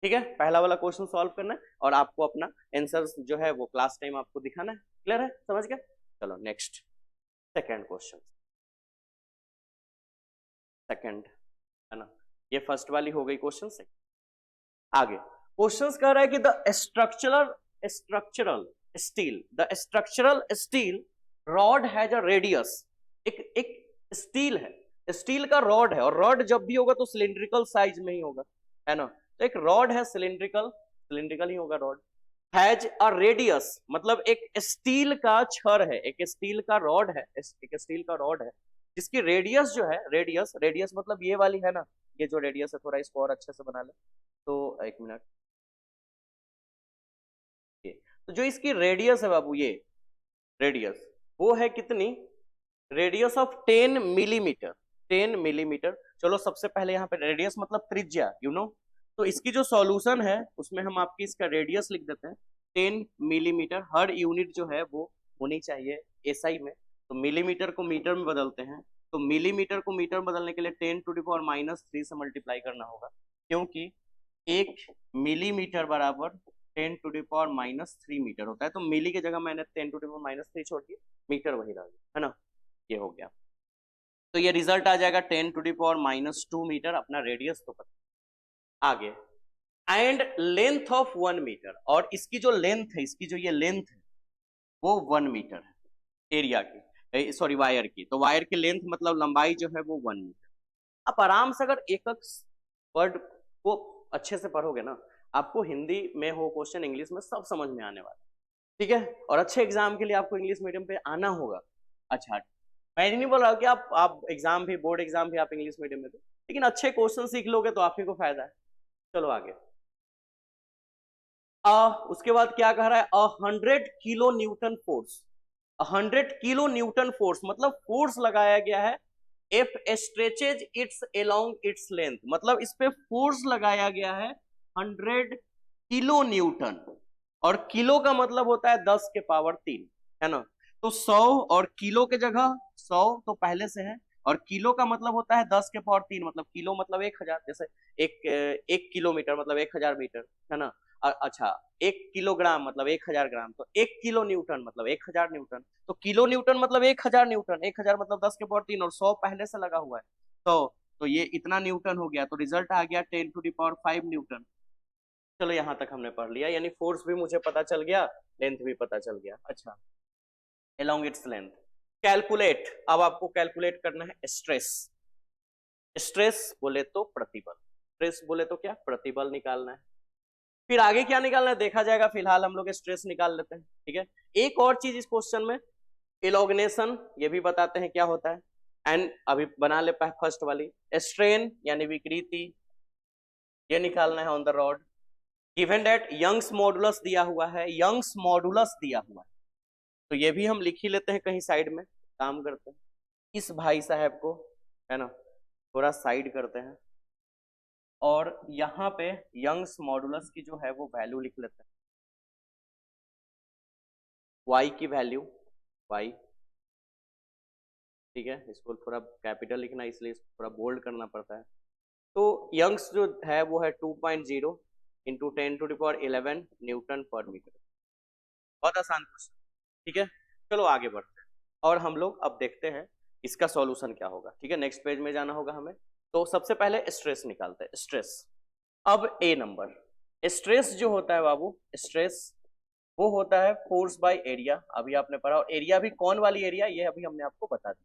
ठीक है, पहला वाला क्वेश्चन सॉल्व करना है, और आपको अपना आंसर जो है वो क्लास टाइम आपको दिखाना है। क्लियर है, समझ गए? चलो नेक्स्ट, सेकेंड क्वेश्चन, सेकेंड, है ना, ये फर्स्ट वाली हो गई क्वेश्चन से। आगे क्वेश्चंस कह रहा है कि the structural steel rod has a radius. एक स्टील है, स्टील का रॉड है, और रॉड जब भी होगा तो सिलिंड्रिकल साइज में ही होगा, है ना। तो एक रॉड है, सिलिंड्रिकल ही होगा रॉड। हैज अ रेडियस मतलब एक स्टील का छड़ है, एक स्टील का रॉड है, एक स्टील का रॉड है जिसकी रेडियस जो है, रेडियस मतलब ये वाली है ना, ये जो रेडियस है, थोड़ा इसको और अच्छे से बना ले तो, एक मिनट। ये तो जो इसकी रेडियस है बाबू, ये रेडियस वो है कितनी, रेडियस ऑफ 10 मिलीमीटर, 10 मिलीमीटर। चलो सबसे पहले यहाँ पे रेडियस मतलब त्रिज्या, यू नो। तो इसकी जो सॉल्यूशन है उसमें हम आपकी इसका रेडियस लिख देते हैं 10 मिलीमीटर। हर यूनिट जो है वो होनी चाहिए एसआई में, तो मिलीमीटर को मीटर में बदलते हैं, तो मिलीमीटर को मीटर में बदलने के लिए 10⁻³ से मल्टीप्लाई करना होगा, क्योंकि 1 मिलीमीटर बराबर 10⁻³ मीटर होता है। तो मिली की जगह मैंने 10⁻³ छोड़ दी, मीटर वही रह गया, है ना, ये हो गया। तो ये रिजल्ट आ जाएगा 10⁻² मीटर, अपना रेडियस तो पता। आगे, एंड लेंथ ऑफ 1 मीटर, और इसकी जो लेंथ है, इसकी जो ये लेंथ है वो 1 मीटर है एरिया की, सॉरी वायर की। तो वायर की लेंथ मतलब लंबाई जो है वो 1 मीटर। आप आराम से अगर एक वर्ड को अच्छे से पढ़ोगे ना, आपको हिंदी में हो क्वेश्चन, इंग्लिश में, सब समझ में आने वाला, ठीक है। और अच्छे एग्जाम के लिए आपको इंग्लिश मीडियम पे आना होगा। अच्छा, मैं नहीं बोल रहा कि आप एग्जाम भी, बोर्ड एग्जाम भी आप इंग्लिश मीडियम में दो, लेकिन अच्छे क्वेश्चन सीख लोगे तो आप ही को फायदा है। चलो आगे, उसके बाद क्या कह रहा है, 100 kilo Newton force, 100 kilo Newton force मतलब फोर्स लगाया गया है, if stretches it's along its length, मतलब इस पे फोर्स लगाया गया है 100 किलो न्यूटन, और किलो का मतलब होता है 10⁻³ है ना। तो 100 और किलो के जगह 100 तो पहले से है, और किलो का मतलब होता है 10⁻³ मतलब किलो मतलब 1000, जैसे एक किलोमीटर मतलब 1000 मीटर, है ना। अच्छा, 1 किलोग्राम मतलब 1000 ग्राम, तो 1 किलो न्यूटन मतलब 1000 न्यूटन। तो किलो न्यूटन मतलब 1000 न्यूटन, 1000 मतलब 10⁻³ और 100 पहले से लगा हुआ है, तो ये इतना न्यूटन हो गया, तो रिजल्ट आ गया 10⁵ न्यूटन। चलो यहां तक हमने पढ़ लिया, यानी फोर्स भी मुझे पता चल गया, लेंथ भी पता चल गया। अच्छा, along its length, कैलकुलेट, अब आपको कैलकुलेट करना है स्ट्रेस। स्ट्रेस बोले तो प्रतिबल, स्ट्रेस बोले तो क्या, प्रतिबल निकालना है। फिर आगे क्या निकालना है देखा जाएगा, फिलहाल हम लोग स्ट्रेस निकाल लेते हैं, ठीक है। एक और चीज इस क्वेश्चन में, इलोगनेशन, ये भी बताते हैं क्या होता है, एंड अभी बना ले फर्स्ट वाली, स्ट्रेन यानी विकृति, ये निकालना है on the rod. Given that Young's modulus दिया हुआ है, यंग्स मॉडुलस दिया हुआ है, तो ये भी हम लिख ही लेते हैं कहीं साइड में, काम करते हैं इस भाई साहब को, है ना, थोड़ा साइड करते हैं, और यहाँ पे यंग्स मॉडुलस की जो है वो वैल्यू लिख लेते हैं, y की वैल्यू, y, ठीक है। इसको थोड़ा कैपिटल लिखना इसलिए इसको थोड़ा बोल्ड करना पड़ता है। तो यंग्स जो है वो है 2.0 इंटू 10⁻11 न्यूटन पर मीटर। बहुत आसान क्वेश्चन, ठीक है। चलो आगे बढ़ते हैं, और हम लोग अब देखते हैं इसका सॉल्यूशन क्या होगा, ठीक है। नेक्स्ट पेज में जाना होगा हमें। तो सबसे पहले स्ट्रेस निकालते हैं, स्ट्रेस। अब ए नंबर, स्ट्रेस जो होता है बाबू, स्ट्रेस वो होता है फोर्स बाय एरिया, अभी आपने पढ़ा, और एरिया भी कौन वाली एरिया, ये अभी हमने आपको बता दी।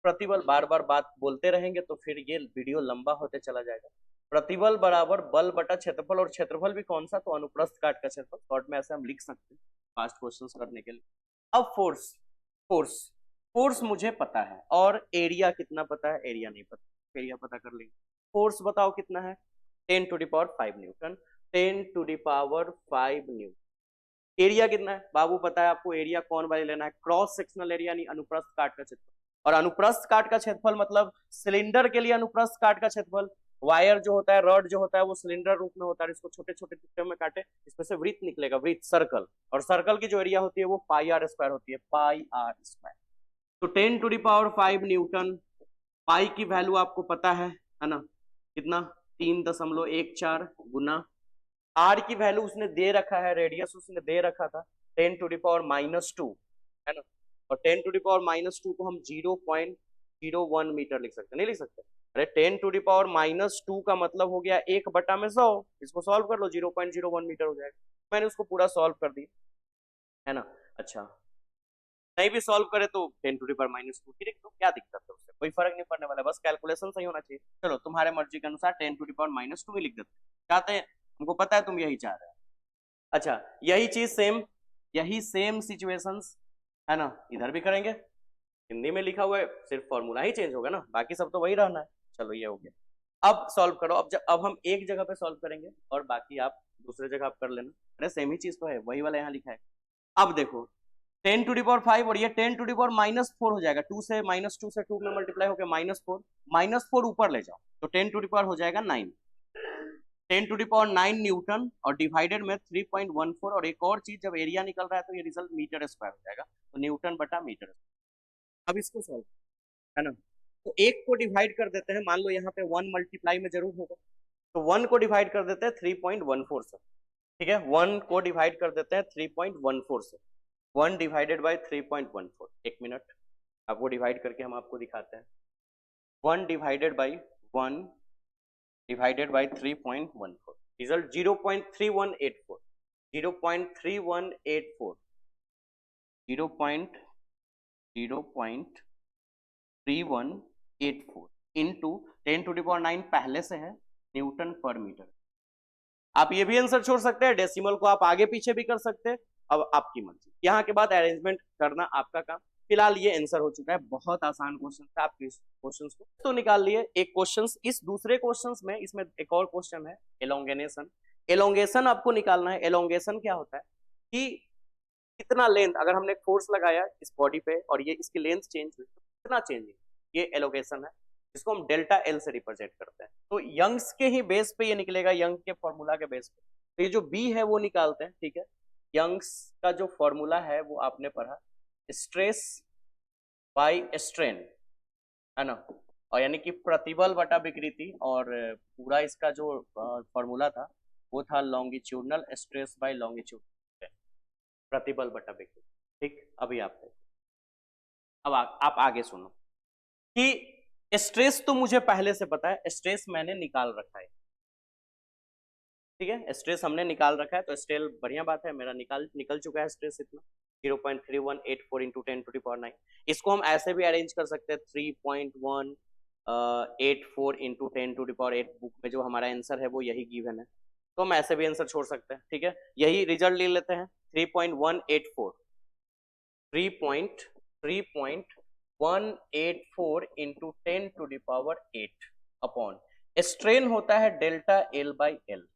प्रतिबल, बार बार बात बोलते रहेंगे तो फिर ये वीडियो लंबा होते चला जाएगा। प्रतिबल बराबर बल बटा क्षेत्रफल, और क्षेत्रफल भी कौन सा, तो अनुप्रस्थ काट का क्षेत्रफल, शॉर्ट में ऐसे हम लिख सकते हैं फास्ट क्वेश्चंस करने के लिए। अब फोर्स, फोर्स फोर्स मुझे पता है, और एरिया कितना पता है, एरिया नहीं पता, एरिया पता कर लेंगे। फोर्स बताओ कितना है, 10⁵ न्यूटन, 10⁵ न्यूटन। एरिया कितना है बाबू पता है आपको, एरिया कौन वाले लेना है, क्रॉस सेक्शनल एरिया यानी अनुप्रस्थ काट का क्षेत्रफल। और अनुप्रस्थ काट का क्षेत्रफल मतलब सिलेंडर के लिए अनुप्रस्थ काट का क्षेत्रफल, वायर जो होता है, रड जो होता है वो सिलेंडर रूप में होता है, इसको छोटे छोटे टुकड़े में काटे, इसमें से वृत्त निकलेगा, वृत्त सर्कल, और सर्कल की जो एरिया होती है वो पाई आर स्क्वायर होती है, पाई आर स्क्वायर। तो 10⁵ न्यूटन, पाई की वैल्यू आपको पता है ना, कितना, 3.14 गुना, आर की वैल्यू उसने दे रखा है, रेडियस उसने दे रखा था 10⁻⁻2 है ना, और 10⁻⁻2 को हम 0.01 मीटर लिख सकते, नहीं लिख सकते, अरे 10⁻⁻2 का मतलब हो गया 1/100, इसको सॉल्व कर लो 0.01 मीटर हो जाएगा। मैंने उसको पूरा सॉल्व कर दिया है ना। अच्छा, नहीं भी सॉल्व करे तो 10⁻⁻2 ही लिख दो, क्या दिक्कत है उससे, कोई फर्क नहीं पड़ने वाला, बस कैलकुलेशन सही होना चाहिए। चलो तुम्हारे मर्जी के अनुसार 10⁻⁻2 ही लिख देते, चाहते हैं, हमको पता है तुम यही चाह रहे हो। अच्छा, यही चीज सेम, यही सेम सिचुएशंस है ना, इधर भी करेंगे, हिंदी में लिखा हुआ है, सिर्फ फॉर्मूला ही चेंज होगा ना, बाकी सब तो वही रहना है। चलो ये हो गया, अब सॉल्व करो। अब हम एक जगह पे सॉल्व करेंगे और बाकी आप दूसरे जगह आप कर लेना, अरे सेम ही चीज तो है, वही वाला यहाँ लिखा है। अब देखो 10⁵ और ये 10⁻⁻4 हो जाएगा, 2 से -2 से 2 में मल्टीप्लाई होकर -4 ऊपर ले जाओ तो 10⁻ हो जाएगा 9, 10⁹ न्यूटन, और डिवाइडेड में 3.14, और एक और चीज जब एरिया निकल रहा है तो ये रिजल्ट मीटर स्क्वायर हो जाएगा, तो न्यूटन बटा मीटर। अब इसको सॉल्व है ना, तो एक को डिवाइड कर देते हैं, मान लो यहाँ पे 1 मल्टीप्लाई में जरूर होगा, तो 1 को डिवाइड कर देते हैं 3.14 से, ठीक है, 1 को डिवाइड कर देते हैं 3.14 से, 1 डिवाइडेड बाई 3.14, एक मिनट आपको डिवाइड करके हम आपको दिखाते हैं, 1 divided by 1 divided by 3.14, result 0.3184, 0.3184, 0.3184 into 10⁹ पहले से है न्यूटन पर मीटर। आप ये भी आंसर छोड़ सकते हैं, डेसिमल को आप आगे पीछे भी कर सकते हैं, अब आपकी मर्जी, यहाँ के बाद अरेंजमेंट करना आपका काम। फिलहाल ये आंसर हो चुका है, बहुत आसान क्वेश्चन था, आप इस क्वेश्चन को तो निकाल लिए। एक क्वेश्चन, इस दूसरे क्वेश्चन में, इसमें एक और क्वेश्चन है एलोंगेशन, एलोंगेशन आपको निकालना है। एलोंगेशन क्या होता है कि कितना लेंथ, अगर हमने फोर्स लगाया इस बॉडी पे और ये इसकी लेंथ चेंज हुई तो कितना चेंज है, ये एलोंगेशन है, इसको हम डेल्टा एल से रिप्रेजेंट करते हैं। तो यंग्स के ही बेस पे ये निकलेगा, यंग के फॉर्मूला के बेस पे, तो ये जो बी है वो निकालते हैं, ठीक है। यंग्स का जो फॉर्मूला है वो आपने पढ़ा, स्ट्रेस बाय स्ट्रेन है ना, और यानी कि प्रतिबल बटा विकृति, और पूरा इसका जो फॉर्मूला था वो था लॉन्गिट्यूडनल स्ट्रेस बाय लॉन्गिट्यूड, प्रतिबल बटा विकृति, ठीक। अभी आप अब आप आगे सुनो कि स्ट्रेस तो मुझे पहले से पता है, स्ट्रेस मैंने निकाल रखा है, ठीक है, स्ट्रेस हमने निकाल रखा है, तो स्ट्रेस बढ़िया बात है, मेरा निकल चुका है स्ट्रेस इतना 0.3184 इंटू 10⁹ इसको हम ऐसे भी अरेंज कर सकते हैं 3.184 इंटू 10⁸, बुक में जो हमारा आंसर है वो यही गिवन है, तो हम ऐसे भी आंसर छोड़ सकते हैं, ठीक है। यही रिजल्ट ले लेते हैं 3.184 इंटू 10⁸ अपॉन स्ट्रेन होता है डेल्टा एल बाई एल,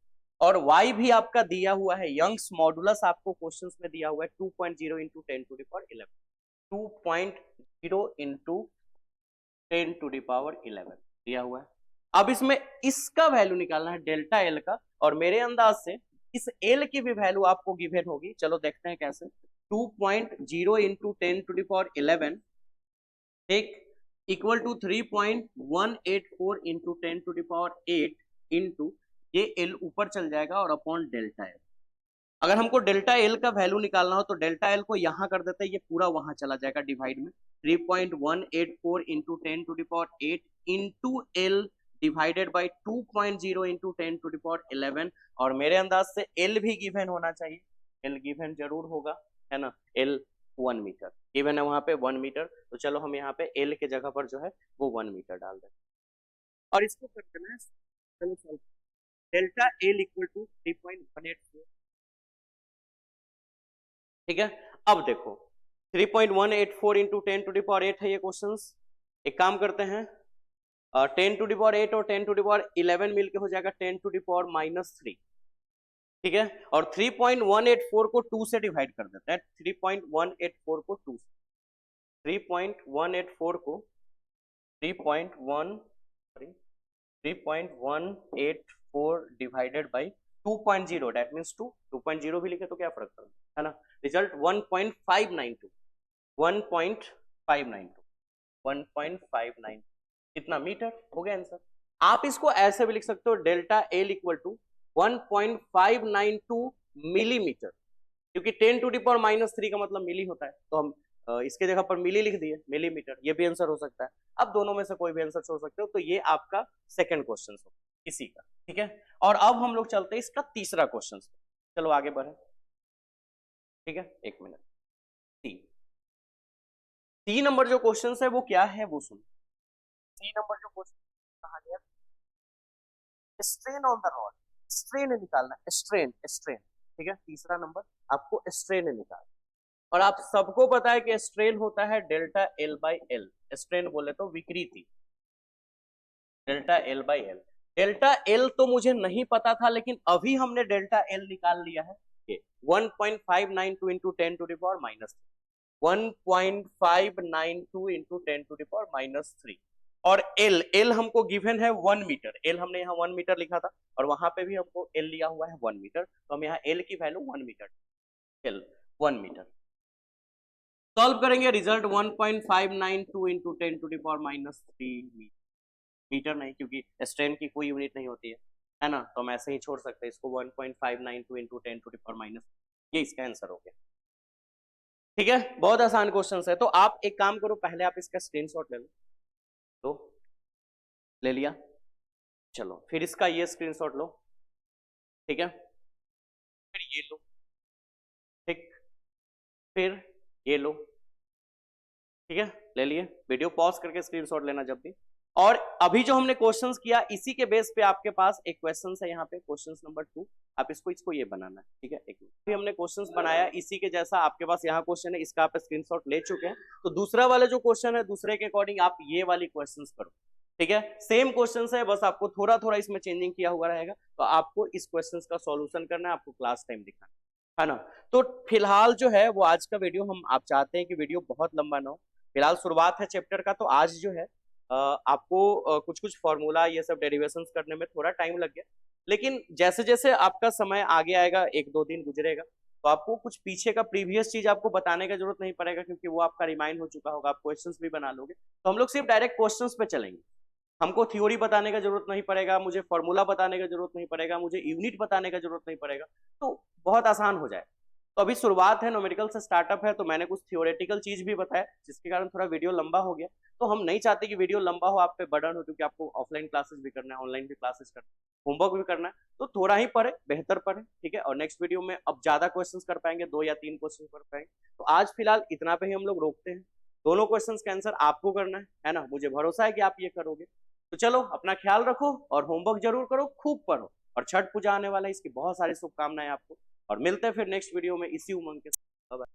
और y भी आपका दिया हुआ है, यंग्स मॉडुलस आपको क्वेश्चंस में दिया हुआ है 2.0 इंटू 10⁻11, 2.0 इंटू 10⁻11 दिया हुआ है। अब इसमें इसका वैल्यू निकालना है डेल्टा एल का, और मेरे अंदाज से इस एल की भी वैल्यू आपको गिवन होगी, चलो देखते हैं कैसे। 2.0 इंटू 10⁻11 ठीक इक्वल टू 3.184 इंटू 10⁸ इंटू ये एल ऊपर चल जाएगा और अपॉन डेल्टा एल। अगर हमको डेल्टा एल का वैल्यू निकालना हो तो डेल्टा एल को यहां कर देते हैं, ये पूरा वहां चला जाएगा डिवाइड में, 3.184 into 10⁸ into L divided by 2.0 into 10⁻11, और मेरे अंदाज से एल भी गिवन होना चाहिए, एल गिवन जरूर होगा है ना, एल 1 मीटर गिवन है वहां पे 1 मीटर। तो चलो हम यहाँ पे एल के जगह पर जो है वो 1 मीटर डाल दें और इसको कर देना है। चलो solve. Delta L equal to 3.184। ठीक है, अब देखो 3.184 इंटू 10⁸ है ये क्वेश्चंस। एक काम करते हैं 10⁸ और 10⁻11 मिलके हो जाएगा 10⁻−3। ठीक है, और 3.184 को 2 से डिवाइड कर देते हैं। 3.184 को 2 से 3.184 को 3.184 डिवाइडेड बाई 2.0 दैट मीन्स 2। 2.0 भी लिखे तो क्या फर्क पड़ता है ना। रिजल्ट 1.592 1.592 कितना मीटर हो गया आंसर। आप इसको ऐसे भी लिख सकते हो delta L equal to 1.592 millimetre, क्योंकि 10⁻³ का मतलब मिली होता है, तो हम इसके जगह पर मिली लिख दिए, मिलीमीटर। ये भी आंसर हो सकता है, अब दोनों में से कोई भी आंसर छोड़ सकते हो। तो ये आपका सेकंड क्वेश्चन हो इसी का। ठीक है, और अब हम लोग चलते हैं इसका तीसरा क्वेश्चन। चलो आगे बढ़े। ठीक है, एक मिनट। सी नंबर जो क्वेश्चन है वो क्या है वो सुनो। सी नंबर जो क्वेश्चन कहा गया, strain on the rod, strain निकालना, स्ट्रेन स्ट्रेन। ठीक है, तीसरा नंबर आपको स्ट्रेन निकालना। और आप सबको पता है कि स्ट्रेन होता है delta L by L. Strain बोले तो विकृति, delta L by L. Delta L तो मुझे नहीं पता था, लेकिन अभी हमने डेल्टा एल निकाल लिया है। 1.592 इंटू 10⁻⁻3 1.592 इंटू 10⁻⁻3 और एल हमको गिवन है 1 मीटर। एल हमने यहाँ 1 मीटर लिखा था और वहां पे भी हमको एल लिया हुआ है 1 मीटर, तो हम यहाँ एल की value 1 metre, L 1 metre. Solve करेंगे, रिजल्ट 1.592 इंटू 10⁻⁻3 मीटर नहीं, क्योंकि स्ट्रेन की कोई यूनिट नहीं होती है ना, तो हम ऐसे ही छोड़ सकते हैं इसको। 1.592 इंटू 10⁻⁻, ये इसका आंसर हो गया। ठीक है, बहुत आसान क्वेश्चन है। तो आप एक काम करो, पहले आप इसका स्क्रीनशॉट ले लो। तो ले लिया, चलो फिर इसका ये स्क्रीनशॉट लो। ठीक है, फिर ये लो, ठीक, फिर ये लो। ठीक है, ले लिए। वीडियो पॉज करके स्क्रीनशॉट लेना जब भी। और अभी जो हमने क्वेश्चंस किया इसी के बेस पे आपके पास एक क्वेश्चन है यहाँ पे, क्वेश्चन नंबर 2। आप इसको ये बनाना है। ठीक है, एक मिनट। हमने क्वेश्चंस बनाया इसी के जैसा, आपके पास यहाँ क्वेश्चन है, इसका आप स्क्रीनशॉट ले चुके हैं। तो दूसरा वाला जो क्वेश्चन है, दूसरे के अकॉर्डिंग आप ये वाली क्वेश्चंस करो। ठीक है, सेम क्वेश्चन है, बस आपको थोड़ा थोड़ा इसमें चेंजिंग किया हुआ रहेगा। तो आपको इस क्वेश्चन का सॉल्यूशन करना है, आपको क्लास टाइम दिखाना है ना। तो फिलहाल जो है वो आज का वीडियो, हम आप चाहते हैं कि वीडियो बहुत लंबा ना हो, फिलहाल शुरुआत है चैप्टर का। तो आज जो है आपको कुछ कुछ फॉर्मूला ये सब डेरिवेशंस करने में थोड़ा टाइम लग गया, लेकिन जैसे जैसे आपका समय आगे आएगा, 1-2 दिन गुजरेगा, तो आपको कुछ पीछे का प्रीवियस चीज आपको बताने का जरूरत नहीं पड़ेगा, क्योंकि वो आपका रिमाइंड हो चुका होगा, आप क्वेश्चंस भी बना लोगे। तो हम लोग सिर्फ डायरेक्ट क्वेश्चंस पे चलेंगे। हमको थ्योरी बताने का जरूरत नहीं पड़ेगा, मुझे फॉर्मूला बताने का जरूरत नहीं पड़ेगा, मुझे यूनिट बताने का जरूरत नहीं पड़ेगा, तो बहुत आसान हो जाए। तो अभी शुरुआत है, न्यूमेरिकल से स्टार्टअप है, तो मैंने कुछ थियोरेटिकल चीज भी बताया, जिसके कारण थोड़ा वीडियो लंबा हो गया। तो हम नहीं चाहते कि वीडियो लंबा हो, आप पे बर्डन हो, क्योंकि आपको ऑफलाइन क्लासेस भी करना है, ऑनलाइन भी क्लासेस करना है, होमवर्क भी करना है, तो थोड़ा ही पढ़े, बेहतर पढ़े। ठीक है, और नेक्स्ट वीडियो में अब ज्यादा क्वेश्चंस कर पाएंगे, 2 या 3 क्वेश्चन कर पाएंगे। तो आज फिलहाल इतना पे ही हम लोग रोकते हैं। दोनों क्वेश्चंस का आंसर आपको करना है ना, मुझे भरोसा है कि आप ये करोगे। तो चलो, अपना ख्याल रखो और होमवर्क जरूर करो, खूब पढ़ो। और छठ पूजा आने वाला है, इसकी बहुत सारी शुभकामनाएं आपको, और मिलते हैं फिर नेक्स्ट वीडियो में इसी उमंग के साथ।